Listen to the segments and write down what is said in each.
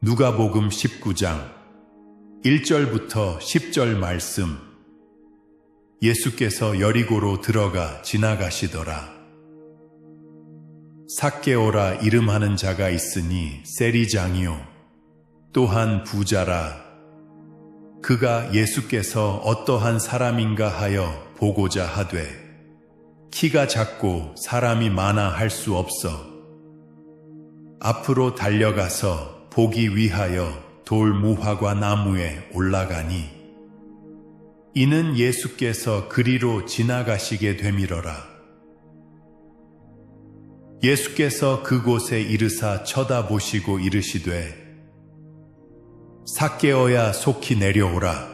누가복음 19장 1절부터 10절 말씀. 예수께서 여리고로 들어가 지나가시더라. 삭개오라 이름하는 자가 있으니 세리장이요 또한 부자라. 그가 예수께서 어떠한 사람인가 하여 보고자 하되 키가 작고 사람이 많아 할 수 없어 앞으로 달려가서 보기 위하여 돌 무화과 나무에 올라가니 이는 예수께서 그리로 지나가시게 되밀어라. 예수께서 그곳에 이르사 쳐다보시고 이르시되 삭개오야 속히 내려오라.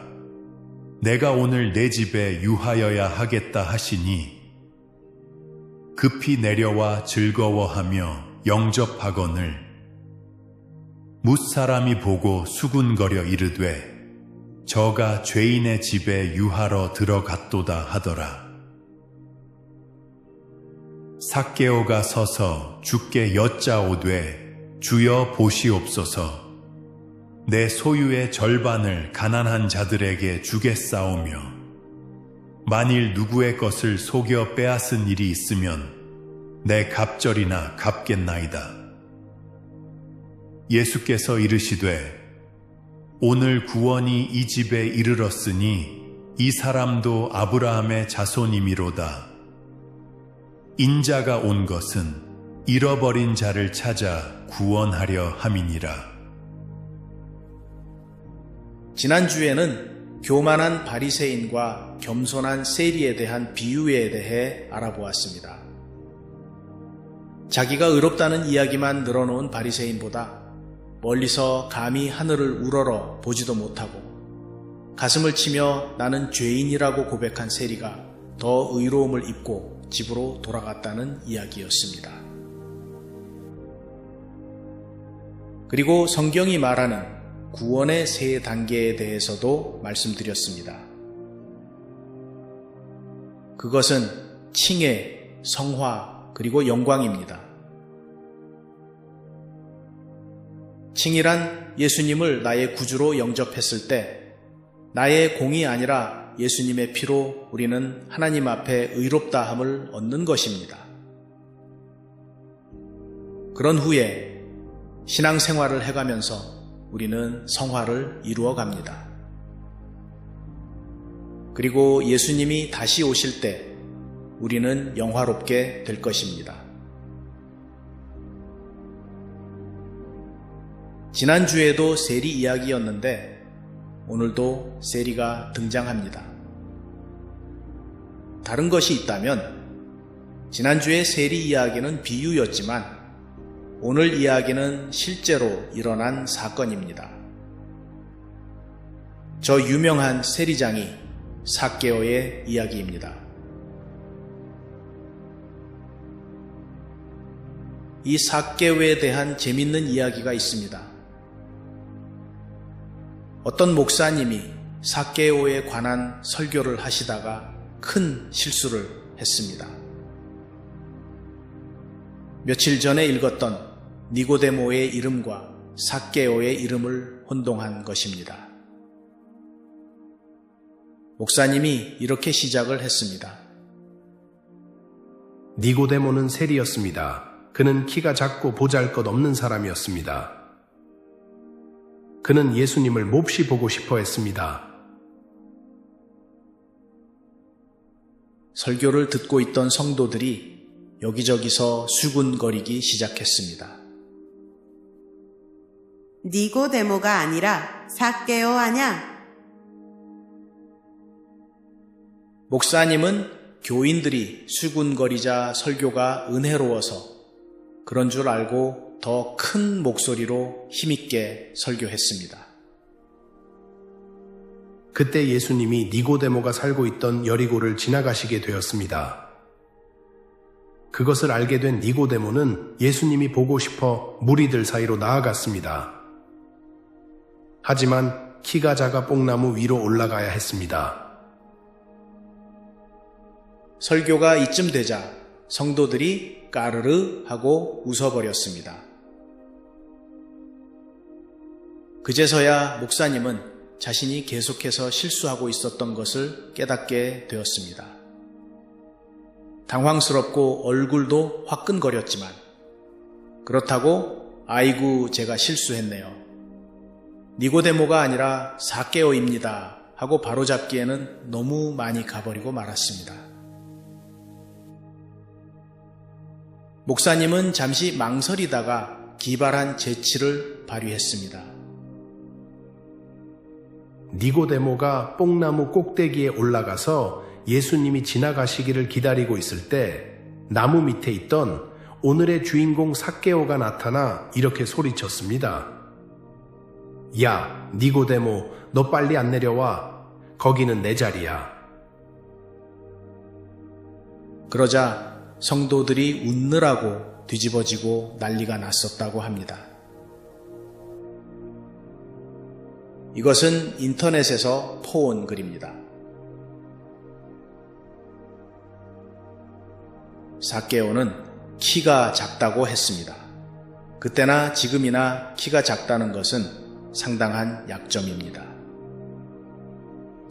내가 오늘 내 집에 유하여야 하겠다 하시니 급히 내려와 즐거워하며 영접하거늘 뭇사람이 보고 수군거려 이르되 저가 죄인의 집에 유하러 들어갔도다 하더라. 삭개오가 서서 주께 여짜오되 주여 보시옵소서. 내 소유의 절반을 가난한 자들에게 주겠사오며 만일 누구의 것을 속여 빼앗은 일이 있으면 내 갑절이나 갚겠나이다. 예수께서 이르시되 오늘 구원이 이 집에 이르렀으니 이 사람도 아브라함의 자손이미로다. 인자가 온 것은 잃어버린 자를 찾아 구원하려 함이니라. 지난주에는 교만한 바리새인과 겸손한 세리에 대한 비유에 대해 알아보았습니다. 자기가 의롭다는 이야기만 늘어놓은 바리새인보다 멀리서 감히 하늘을 우러러 보지도 못하고 가슴을 치며 나는 죄인이라고 고백한 세리가 더 의로움을 입고 집으로 돌아갔다는 이야기였습니다. 그리고 성경이 말하는 구원의 세 단계에 대해서도 말씀드렸습니다. 그것은 칭해, 성화, 그리고 영광입니다. 칭이란 예수님을 나의 구주로 영접했을 때 나의 공이 아니라 예수님의 피로 우리는 하나님 앞에 의롭다함을 얻는 것입니다. 그런 후에 신앙생활을 해가면서 우리는 성화를 이루어 갑니다. 그리고 예수님이 다시 오실 때 우리는 영화롭게 될 것입니다. 지난주에도 세리 이야기였는데 오늘도 세리가 등장합니다. 다른 것이 있다면 지난주의 세리 이야기는 비유였지만 오늘 이야기는 실제로 일어난 사건입니다. 저 유명한 세리장이 삭개오의 이야기입니다. 이 삭개오에 대한 재밌는 이야기가 있습니다. 어떤 목사님이 삭개오에 관한 설교를 하시다가 큰 실수를 했습니다. 며칠 전에 읽었던 니고데모의 이름과 삭개오의 이름을 혼동한 것입니다. 목사님이 이렇게 시작을 했습니다. 니고데모는 세리였습니다. 그는 키가 작고 보잘것없는 사람이었습니다. 그는 예수님을 몹시 보고 싶어 했습니다. 설교를 듣고 있던 성도들이 여기저기서 수군거리기 시작했습니다. 니고데모가 아니라 삭개오 아냐? 목사님은 교인들이 수군거리자 설교가 은혜로워서 그런 줄 알고 더 큰 목소리로 힘있게 설교했습니다. 그때 예수님이 니고데모가 살고 있던 여리고를 지나가시게 되었습니다. 그것을 알게 된 니고데모는 예수님이 보고 싶어 무리들 사이로 나아갔습니다. 하지만 키가 작아 뽕나무 위로 올라가야 했습니다. 설교가 이쯤 되자 성도들이 까르르 하고 웃어버렸습니다. 그제서야 목사님은 자신이 계속해서 실수하고 있었던 것을 깨닫게 되었습니다. 당황스럽고 얼굴도 화끈거렸지만 그렇다고 아이고 제가 실수했네요. 니고데모가 아니라 삭개오입니다 하고 바로잡기에는 너무 많이 가버리고 말았습니다. 목사님은 잠시 망설이다가 기발한 재치를 발휘했습니다. 니고데모가 뽕나무 꼭대기에 올라가서 예수님이 지나가시기를 기다리고 있을 때 나무 밑에 있던 오늘의 주인공 삭개오가 나타나 이렇게 소리쳤습니다. 야, 니고데모, 너 빨리 안 내려와. 거기는 내 자리야. 그러자 성도들이 웃느라고 뒤집어지고 난리가 났었다고 합니다. 이것은 인터넷에서 퍼온 글입니다. 삭개오는 키가 작다고 했습니다. 그때나 지금이나 키가 작다는 것은 상당한 약점입니다.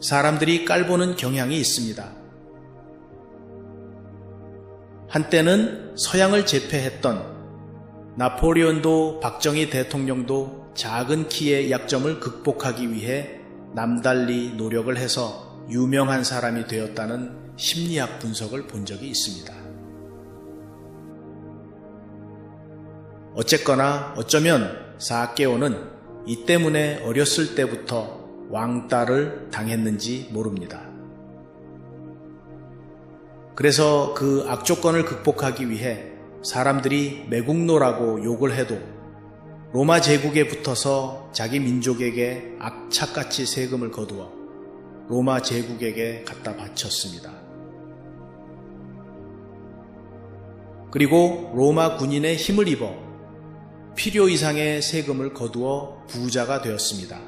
사람들이 깔보는 경향이 있습니다. 한때는 서양을 제패했던 나폴레온도 박정희 대통령도 작은 키의 약점을 극복하기 위해 남달리 노력을 해서 유명한 사람이 되었다는 심리학 분석을 본 적이 있습니다. 어쨌거나 어쩌면 삭개오는 이 때문에 어렸을 때부터 왕따를 당했는지 모릅니다. 그래서 그 악조건을 극복하기 위해 사람들이 매국노라고 욕을 해도 로마 제국에 붙어서 자기 민족에게 악착같이 세금을 거두어 로마 제국에게 갖다 바쳤습니다. 그리고 로마 군인의 힘을 입어 필요 이상의 세금을 거두어 부자가 되었습니다.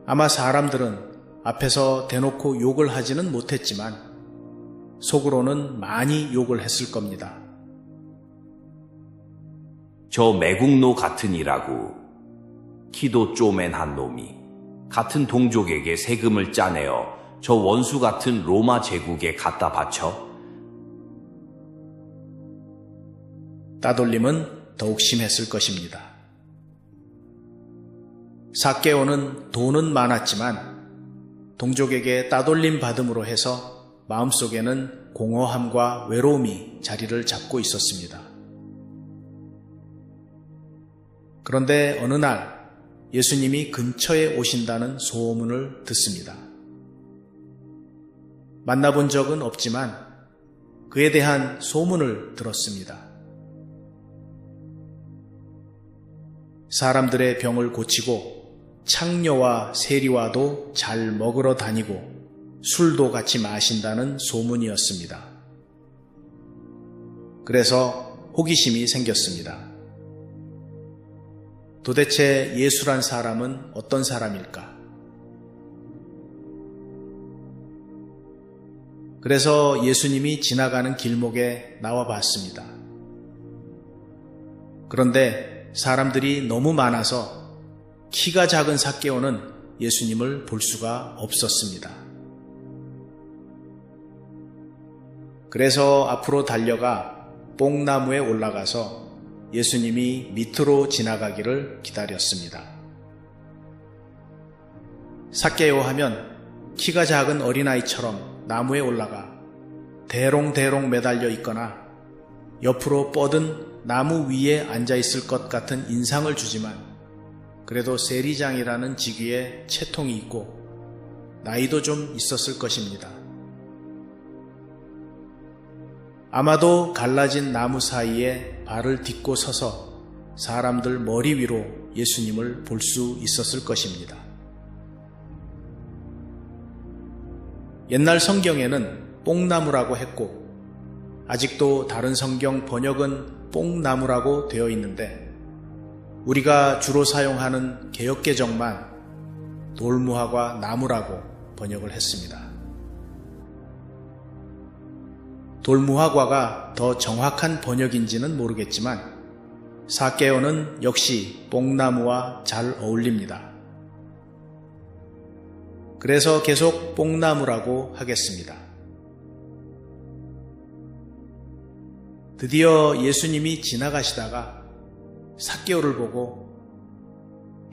아마 사람들은 앞에서 대놓고 욕을 하지는 못했지만 속으로는 많이 욕을 했을 겁니다. 저 매국노 같으니라고 키도 쪼맨한 놈이 같은 동족에게 세금을 짜내어 저 원수 같은 로마 제국에 갖다 바쳐? 따돌림은 더욱 심했을 것입니다. 삭개오는 돈은 많았지만 동족에게 따돌림 받음으로 해서 마음속에는 공허함과 외로움이 자리를 잡고 있었습니다. 그런데 어느 날 예수님이 근처에 오신다는 소문을 듣습니다. 만나본 적은 없지만 그에 대한 소문을 들었습니다. 사람들의 병을 고치고 창녀와 세리와도 잘 먹으러 다니고 술도 같이 마신다는 소문이었습니다. 그래서 호기심이 생겼습니다. 도대체 예수란 사람은 어떤 사람일까? 그래서 예수님이 지나가는 길목에 나와 봤습니다. 그런데 사람들이 너무 많아서 키가 작은 삭개오는 예수님을 볼 수가 없었습니다. 그래서 앞으로 달려가 뽕나무에 올라가서 예수님이 밑으로 지나가기를 기다렸습니다. 삭개오 하면 키가 작은 어린아이처럼 나무에 올라가 대롱대롱 매달려 있거나 옆으로 뻗은 나무 위에 앉아 있을 것 같은 인상을 주지만 그래도 세리장이라는 직위에 채통이 있고 나이도 좀 있었을 것입니다. 아마도 갈라진 나무 사이에 발을 딛고 서서 사람들 머리 위로 예수님을 볼 수 있었을 것입니다. 옛날 성경에는 뽕나무라고 했고 아직도 다른 성경 번역은 뽕나무라고 되어 있는데 우리가 주로 사용하는 개역개정만 돌무화과 나무라고 번역을 했습니다. 돌무화과가 더 정확한 번역인지는 모르겠지만 삭개오는 역시 뽕나무와 잘 어울립니다. 그래서 계속 뽕나무라고 하겠습니다. 드디어 예수님이 지나가시다가 삭개오를 보고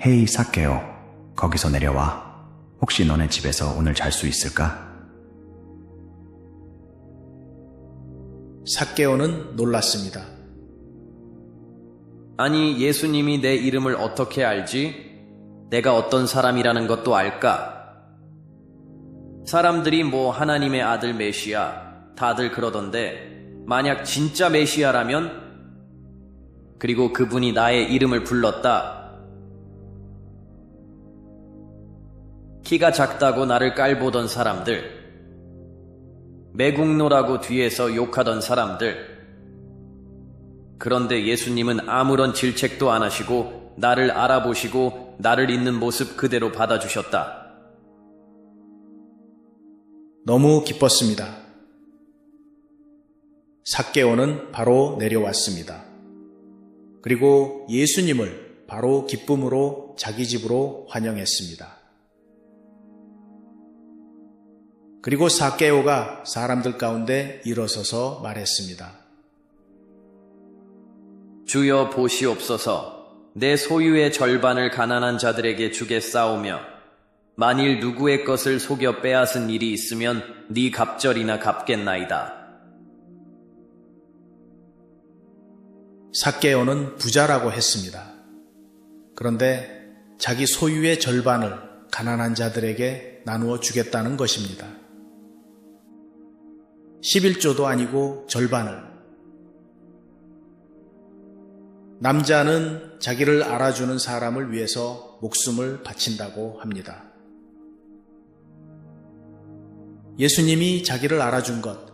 헤이 삭개오, 거기서 내려와. 혹시 너네 집에서 오늘 잘 수 있을까? 삭개오는 놀랐습니다. 아니, 예수님이 내 이름을 어떻게 알지? 내가 어떤 사람이라는 것도 알까? 사람들이 뭐 하나님의 아들 메시아 다들 그러던데, 만약 진짜 메시아라면? 그리고 그분이 나의 이름을 불렀다. 키가 작다고 나를 깔보던 사람들, 매국노라고 뒤에서 욕하던 사람들. 그런데 예수님은 아무런 질책도 안 하시고 나를 알아보시고 나를 있는 모습 그대로 받아주셨다. 너무 기뻤습니다. 삭개오는 바로 내려왔습니다. 그리고 예수님을 바로 기쁨으로 자기 집으로 환영했습니다. 그리고 삭개오가 사람들 가운데 일어서서 말했습니다. 주여 보시옵소서. 내 소유의 절반을 가난한 자들에게 주겠사오며 만일 누구의 것을 속여 빼앗은 일이 있으면 네 갑절이나 갚겠나이다. 삭개오는 부자라고 했습니다. 그런데 자기 소유의 절반을 가난한 자들에게 나누어 주겠다는 것입니다. 11조도 아니고 절반을. 남자는 자기를 알아주는 사람을 위해서 목숨을 바친다고 합니다. 예수님이 자기를 알아준 것,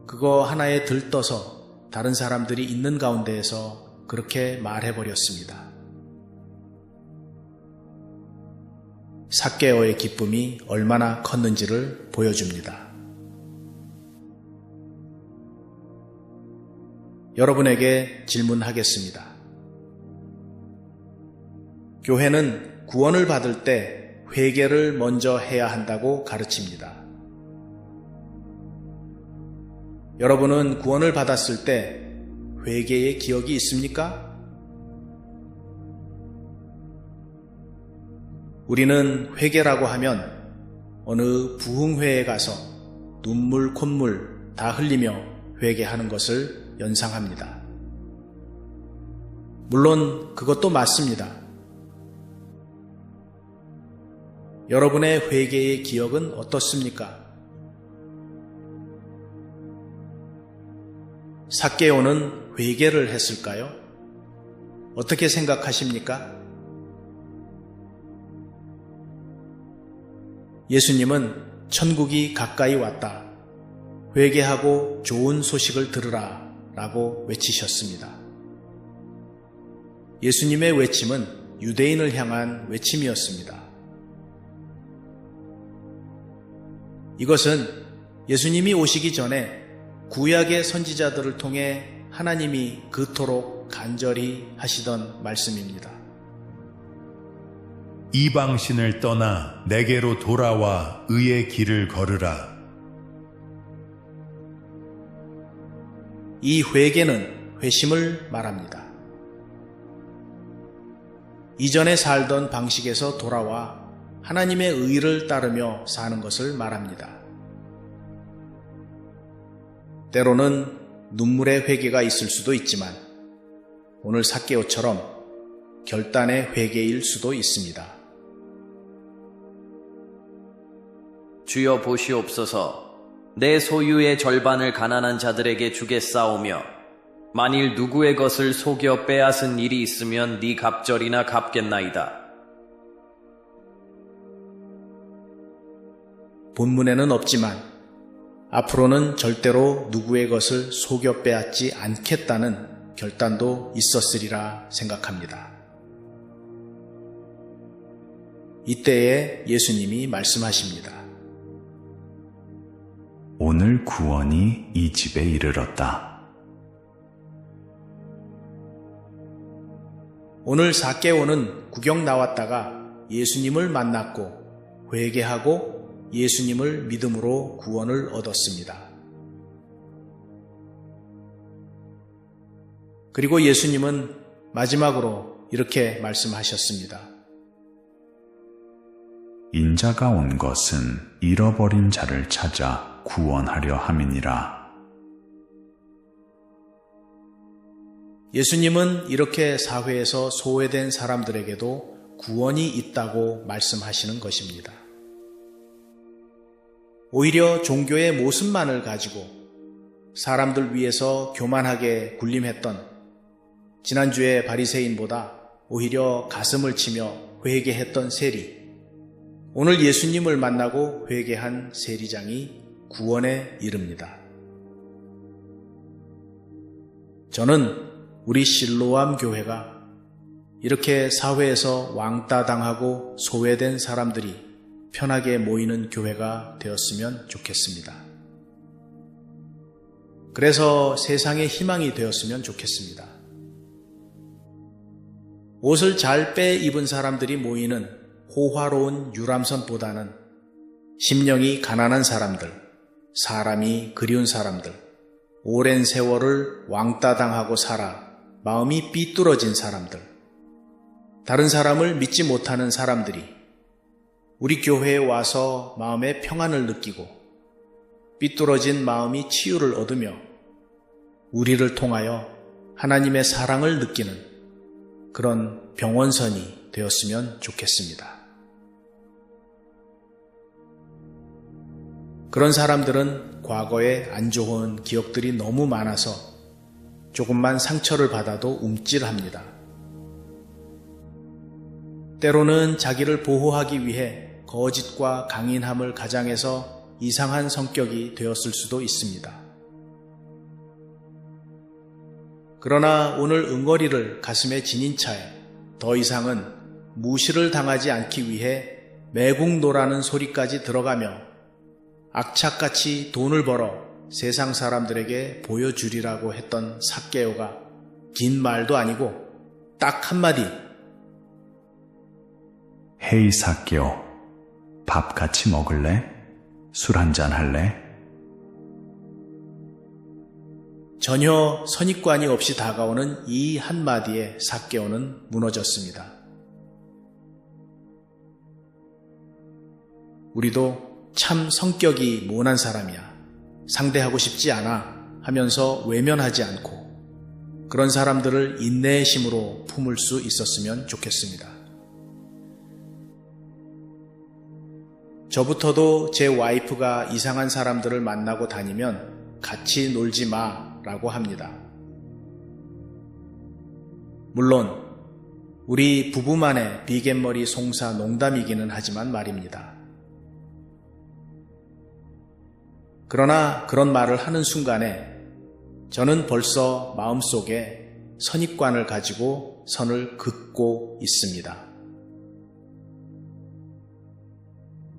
그거 하나에 들떠서 다른 사람들이 있는 가운데에서 그렇게 말해버렸습니다. 삭개오의 기쁨이 얼마나 컸는지를 보여줍니다. 여러분에게 질문하겠습니다. 교회는 구원을 받을 때 회개를 먼저 해야 한다고 가르칩니다. 여러분은 구원을 받았을 때 회개의 기억이 있습니까? 우리는 회개라고 하면 어느 부흥회에 가서 눈물, 콧물 다 흘리며 회개하는 것을 연상합니다. 물론 그것도 맞습니다. 여러분의 회개의 기억은 어떻습니까? 삭개오는 회개를 했을까요? 어떻게 생각하십니까? 예수님은 천국이 가까이 왔다. 회개하고 좋은 소식을 들으라 라고 외치셨습니다. 예수님의 외침은 유대인을 향한 외침이었습니다. 이것은 예수님이 오시기 전에 구약의 선지자들을 통해 하나님이 그토록 간절히 하시던 말씀입니다. 이방신을 떠나 내게로 돌아와 의의 길을 걸으라. 이 회개는 회심을 말합니다. 이전에 살던 방식에서 돌아와 하나님의 의를 따르며 사는 것을 말합니다. 때로는 눈물의 회개가 있을 수도 있지만 오늘 삭개오처럼 결단의 회개일 수도 있습니다. 주여 보시옵소서. 내 소유의 절반을 가난한 자들에게 주겠사오며 만일 누구의 것을 속여 빼앗은 일이 있으면 네 갑절이나 갚겠나이다. 본문에는 없지만 앞으로는 절대로 누구의 것을 속여 빼앗지 않겠다는 결단도 있었으리라 생각합니다. 이때에 예수님이 말씀하십니다. 오늘 구원이 이 집에 이르렀다. 오늘 삭개오는 구경 나왔다가 예수님을 만났고 회개하고 예수님을 믿음으로 구원을 얻었습니다. 그리고 예수님은 마지막으로 이렇게 말씀하셨습니다. 인자가 온 것은 잃어버린 자를 찾아 구원하려 함이니라. 예수님은 이렇게 사회에서 소외된 사람들에게도 구원이 있다고 말씀하시는 것입니다. 오히려 종교의 모습만을 가지고 사람들 위해서 교만하게 군림했던 지난주의 바리새인보다 오히려 가슴을 치며 회개했던 세리, 오늘 예수님을 만나고 회개한 세리장이 구원에 이릅니다. 저는 우리 실로암 교회가 이렇게 사회에서 왕따 당하고 소외된 사람들이 편하게 모이는 교회가 되었으면 좋겠습니다. 그래서 세상의 희망이 되었으면 좋겠습니다. 옷을 잘 빼입은 사람들이 모이는 호화로운 유람선보다는 심령이 가난한 사람들, 사람이 그리운 사람들, 오랜 세월을 왕따 당하고 살아 마음이 삐뚤어진 사람들, 다른 사람을 믿지 못하는 사람들이 우리 교회에 와서 마음의 평안을 느끼고 삐뚤어진 마음이 치유를 얻으며 우리를 통하여 하나님의 사랑을 느끼는 그런 병원선이 되었으면 좋겠습니다. 그런 사람들은 과거에 안 좋은 기억들이 너무 많아서 조금만 상처를 받아도 움찔합니다. 때로는 자기를 보호하기 위해 거짓과 강인함을 가장해서 이상한 성격이 되었을 수도 있습니다. 그러나 오늘 응어리를 가슴에 지닌 차에 더 이상은 무시를 당하지 않기 위해 매국노라는 소리까지 들어가며 악착같이 돈을 벌어 세상 사람들에게 보여주리라고 했던 삭개오가 긴 말도 아니고 딱 한마디, 헤이 삭개오, 밥 같이 먹을래? 술 한잔 할래? 전혀 선입관이 없이 다가오는 이 한마디에 삭개오는 무너졌습니다. 우리도 참 성격이 모난 사람이야, 상대하고 싶지 않아 하면서 외면하지 않고 그런 사람들을 인내의 심으로 품을 수 있었으면 좋겠습니다. 저부터도 제 와이프가 이상한 사람들을 만나고 다니면 같이 놀지 마 라고 합니다. 물론 우리 부부만의 비갯머리 송사 농담이기는 하지만 말입니다. 그러나 그런 말을 하는 순간에 저는 벌써 마음속에 선입관을 가지고 선을 긋고 있습니다.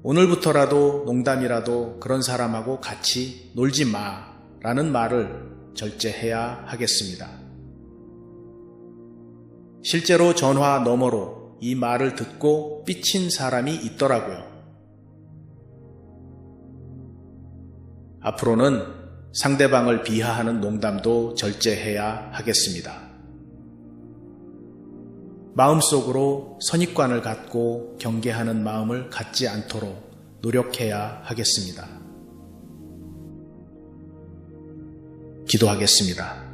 오늘부터라도 농담이라도 그런 사람하고 같이 놀지 마 라는 말을 절제해야 하겠습니다. 실제로 전화 너머로 이 말을 듣고 삐친 사람이 있더라고요. 앞으로는 상대방을 비하하는 농담도 절제해야 하겠습니다. 마음속으로 선입관을 갖고 경계하는 마음을 갖지 않도록 노력해야 하겠습니다. 기도하겠습니다.